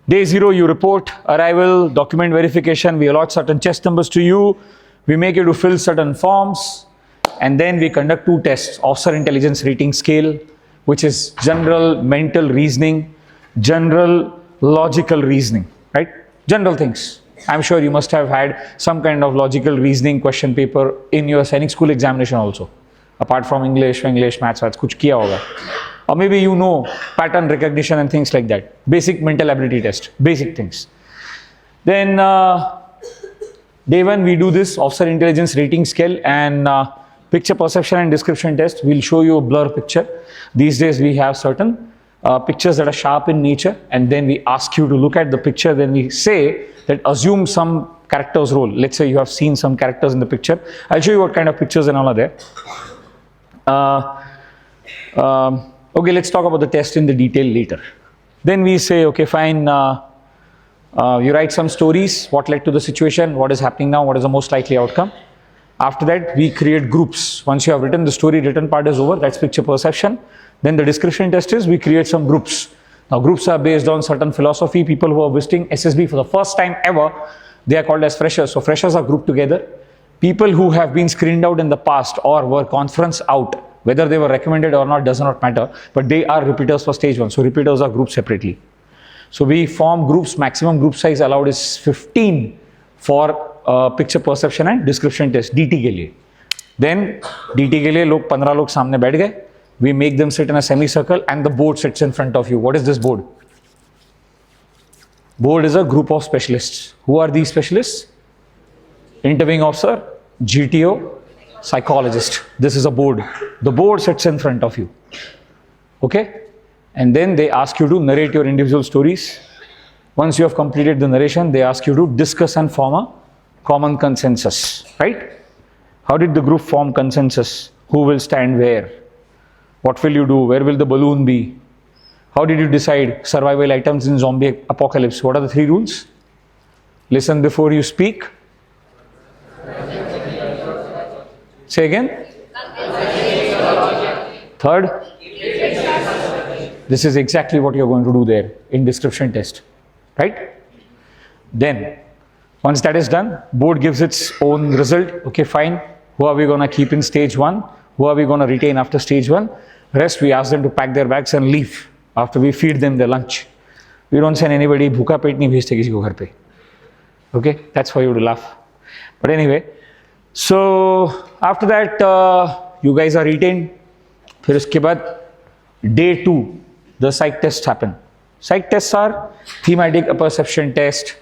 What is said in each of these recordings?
Day 0, you report arrival, document verification, we allot certain chest numbers to you, we make you to fill certain forms, and then we conduct 2 tests, officer intelligence rating scale, which is general mental reasoning, general logical reasoning, right? General things. I'm sure you must have had some kind of logical reasoning question paper in your Sainik school examination also. Apart from English, maths, kuch kiya hoga. Or maybe you know pattern recognition and things like that. Basic mental ability test, basic things. Then day 1 we do this officer intelligence rating scale and picture perception and description test. We'll show you a blur picture. These days we have certain pictures that are sharp in nature, and then we ask you to look at the picture. Then we say that assume some character's role. Let's say you have seen some characters in the picture. I'll show you what kind of pictures and all are there. Okay, let's talk about the test in the detail later. Then we say, okay, fine, you write some stories, what led to the situation, what is happening now, what is the most likely outcome. After that, we create groups. Once you have written the story, written part is over, that's picture perception. Then the description test is we create some groups. Now groups are based on certain philosophy. People who are visiting SSB for the first time ever, they are called as freshers. So freshers are grouped together. People who have been screened out in the past or were conference out, whether they were recommended or not does not matter, but they are repeaters for stage 1. So repeaters are grouped separately. So we form groups. Maximum group size allowed is 15 for picture perception and description test, DT के लिए. Then DT के लिए लोग 15 लोग सामने बैठ गए. We make them sit in a semicircle and the board sits in front of you. What is this board? Board is a group of specialists. Who are these specialists? Interviewing officer, GTO, psychologist. This is a board. The board sits in front of you. Okay? And then they ask you to narrate your individual stories. Once you have completed the narration, they ask you to discuss and form a common consensus. Right? How did the group form consensus? Who will stand where? What will you do? Where will the balloon be? How did you decide survival items in zombie apocalypse? What are the 3 rules? Listen before you speak. Say again. Third. This is exactly what you're going to do there in description test. Right? Then, once that is done, board gives its own result. Okay, fine. Who are we going to keep in stage 1? Who are we going to retain after stage 1? Rest, we ask them to pack their bags and leave after we feed them their lunch. We don't send anybody bhuka pet nahi bhejte kisi ko ghar pe. Okay, that's for you to laugh. But anyway, so after that, you guys are retained. Phir uske baad, day 2, the psych tests happen. Psych tests are thematic perception test,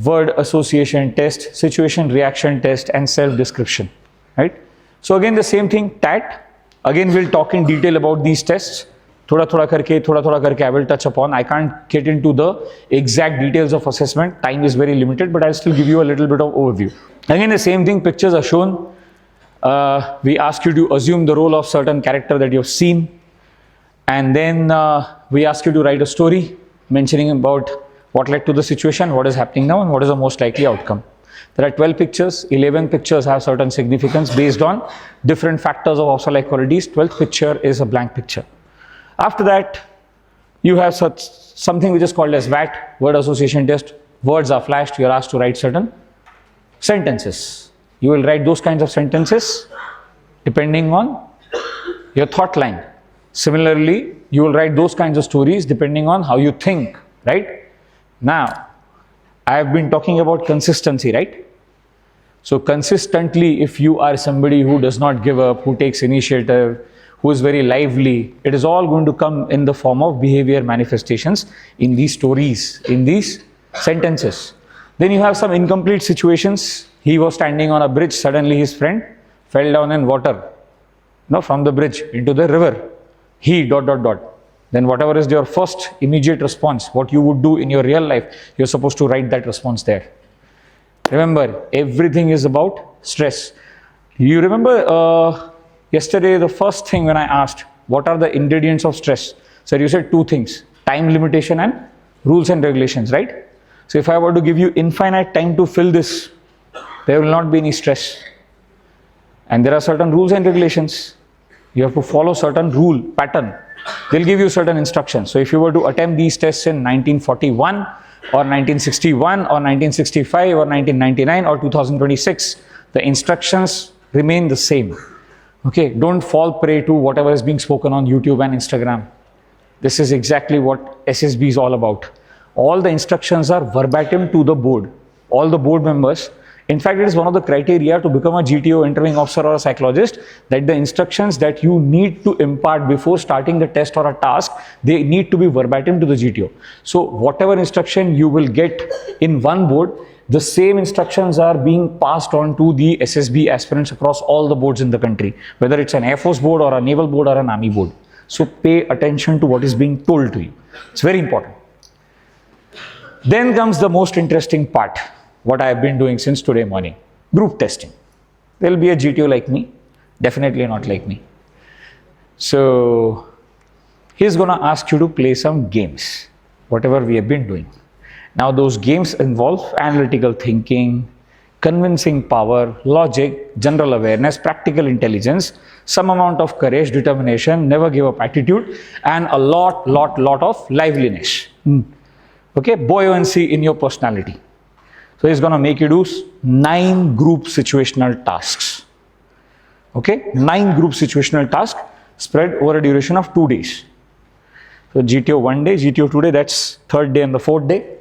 word association test, situation reaction test, and self-description. Right? So again, the same thing, TAT. Again, we'll talk in detail about these tests. Thoda karke, I will touch upon. I can't get into the exact details of assessment. Time is very limited, but I'll still give you a little bit of overview. Again, the same thing, pictures are shown. We ask you to assume the role of certain character that you've seen. And then we ask you to write a story mentioning about what led to the situation, what is happening now, and what is the most likely outcome. There are 12 pictures, 11 pictures have certain significance based on different factors of officer-like qualities. 12th picture is a blank picture. After that, you have something which is called as VAT, word association test. Words are flashed, you are asked to write certain sentences. You will write those kinds of sentences depending on your thought line. Similarly, you will write those kinds of stories depending on how you think, right? Now, I have been talking about consistency, right? So consistently, if you are somebody who does not give up, who takes initiative, who is very lively, it is all going to come in the form of behavior manifestations in these stories, in these sentences. Then you have some incomplete situations. He was standing on a bridge, suddenly his friend fell down in water, from the bridge into the river. He ... Then whatever is your first immediate response, what you would do in your real life, you're supposed to write that response there. Remember, everything is about stress. You remember yesterday, the first thing when I asked, what are the ingredients of stress? So you said 2 things, time limitation and rules and regulations, right? So if I were to give you infinite time to fill this, there will not be any stress. And there are certain rules and regulations. You have to follow certain rule, pattern. they'll give you certain instructions. So if you were to attempt these tests in 1941 or 1961 or 1965 or 1999 or 2026, the instructions remain the same. Okay, don't fall prey to whatever is being spoken on YouTube and Instagram. This is exactly what SSB is all about. All the instructions are verbatim to the board, all the board members. In fact, it is one of the criteria to become a GTO interviewing officer or a psychologist that the instructions that you need to impart before starting the test or a task, they need to be verbatim to the GTO. So whatever instruction you will get in one board, the same instructions are being passed on to the SSB aspirants across all the boards in the country, whether it's an Air Force board or a naval board or an army board. So pay attention to what is being told to you. It's very important. Then comes the most interesting part, what I have been doing since today morning, group testing. There will be a GTO like me, definitely not like me. So he's going to ask you to play some games, whatever we have been doing. Now those games involve analytical thinking, convincing power, logic, general awareness, practical intelligence, some amount of courage, determination, never give up attitude, and a lot of liveliness. Okay, buoyancy in your personality. So he's going to make you do 9 group situational tasks. Okay, 9 group situational tasks spread over a duration of 2 days. So GTO 1 day, GTO 2 day, that's 3rd day and the 4th day.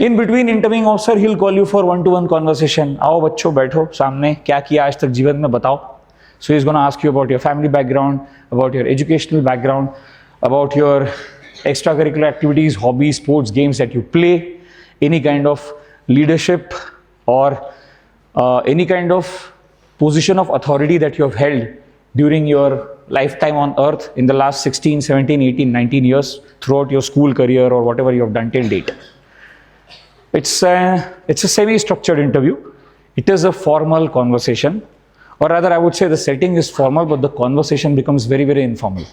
In between interviewing officer, he'll call you for one-to-one conversation. आओ बच्चों बैठो सामने, क्या किया आज तक जीवन में बताओ. So he's going to ask you about your family background, about your educational background, about your extracurricular activities, hobbies, sports, games that you play, any kind of leadership or any kind of position of authority that you have held during your lifetime on earth in the last 16, 17, 18, 19 years throughout your school career or whatever you have done till date. It's a semi-structured interview. It is a formal conversation, or rather I would say the setting is formal, but the conversation becomes very, very informal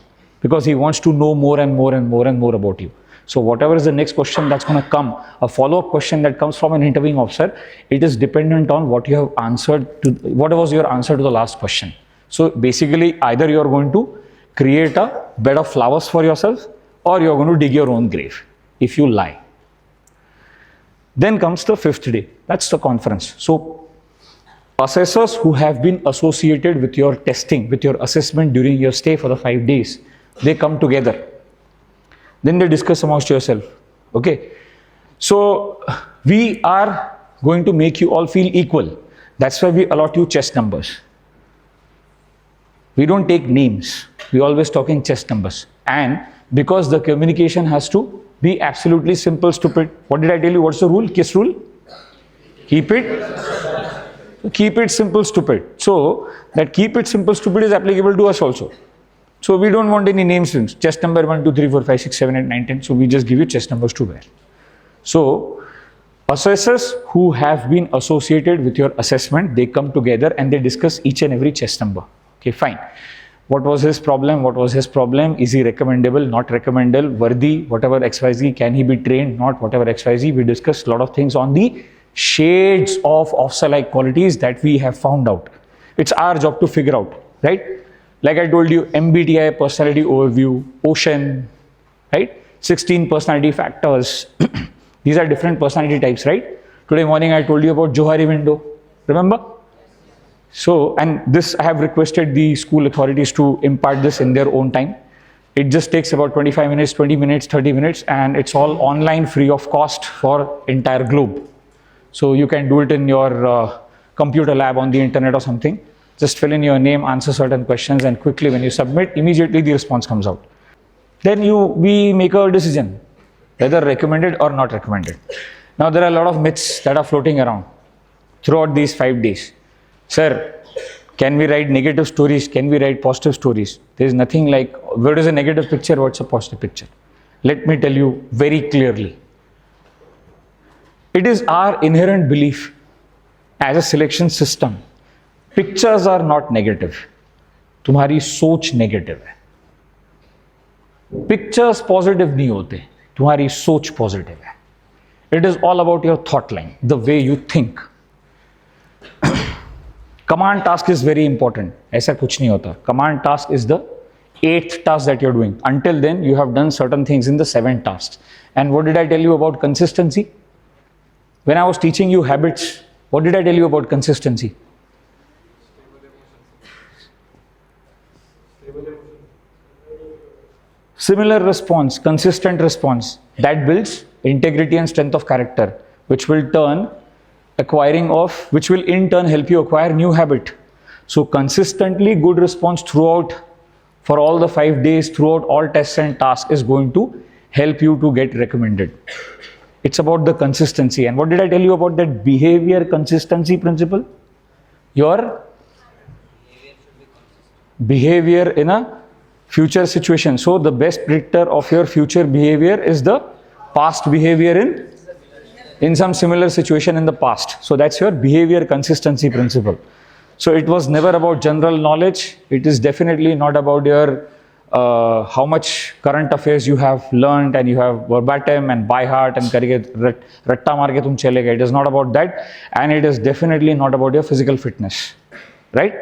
because he wants to know more and more and more and more about you. So whatever is the next question that's going to come, a follow-up question that comes from an interviewing officer, it is dependent on what you have answered to, what was your answer to the last question. So basically either you are going to create a bed of flowers for yourself or you are going to dig your own grave if you lie. Then comes the 5th day, that's the conference. So assessors who have been associated with your testing, with your assessment during your stay for the 5 days, they come together. Then they discuss amongst yourself. Okay. So we are going to make you all feel equal. That's why we allot you chest numbers. We don't take names. We always talk in chest numbers. And because the communication has to be absolutely simple, stupid. What did I tell you? What's the rule? Kiss rule? Keep it simple, stupid. So that keep it simple, stupid is applicable to us also. So we don't want any names, chest number 1, 2, 3, 4, 5, 6, 7, 8, 9, 10. So we just give you chest numbers to bear. So assessors who have been associated with your assessment, they come together and they discuss each and every chest number. Okay, fine. What was his problem? What was his problem? Is he recommendable? Not recommendable? Worthy? Whatever XYZ. Can he be trained? Not whatever XYZ. We discussed a lot of things on the shades of officer-like qualities that we have found out. It's our job to figure out, right? Like I told you, MBTI personality overview, Ocean, right? 16 personality factors. These are different personality types, right? Today morning I told you about Johari window. Remember? So, and this I have requested the school authorities to impart this in their own time. It just takes about 25 minutes, 20 minutes, 30 minutes, and it's all online, free of cost for entire globe. So you can do it in your computer lab on the internet or something. Just fill in your name, answer certain questions, and quickly when you submit, immediately the response comes out. Then we make a decision, whether recommended or not recommended. Now there are a lot of myths that are floating around throughout these 5 days. Sir, can we write negative stories? Can we write positive stories? There is nothing like, what is a negative picture? What's a positive picture? Let me tell you very clearly. It is our inherent belief as a selection system. Pictures are not negative. तुम्हारी सोच negative है. Pictures positive नहीं होते. तुम्हारी सोच positive है. It is all about your thought line, the way you think. Command task is very important. ऐसा कुछ नहीं होता. Command task is the 8th task that you're doing. Until then, you have done certain things in the 7 tasks. And what did I tell you about consistency? When I was teaching you habits, what did I tell you about consistency? Similar response, consistent response, that builds integrity and strength of character, which will in turn help you acquire new habit. So consistently good response throughout, for all the 5 days, throughout all tests and tasks is going to help you to get recommended. It's about the consistency. And what did I tell you about that behavior consistency principle? Your behavior in a future situation. So the best predictor of your future behavior is the past behavior in some similar situation in the past. So that's your behavior consistency principle. So it was never about general knowledge. It is definitely not about your how much current affairs you have learned and you have verbatim and by heart and ratta maar ke tum chalega. It is not about that, and it is definitely not about your physical fitness, right?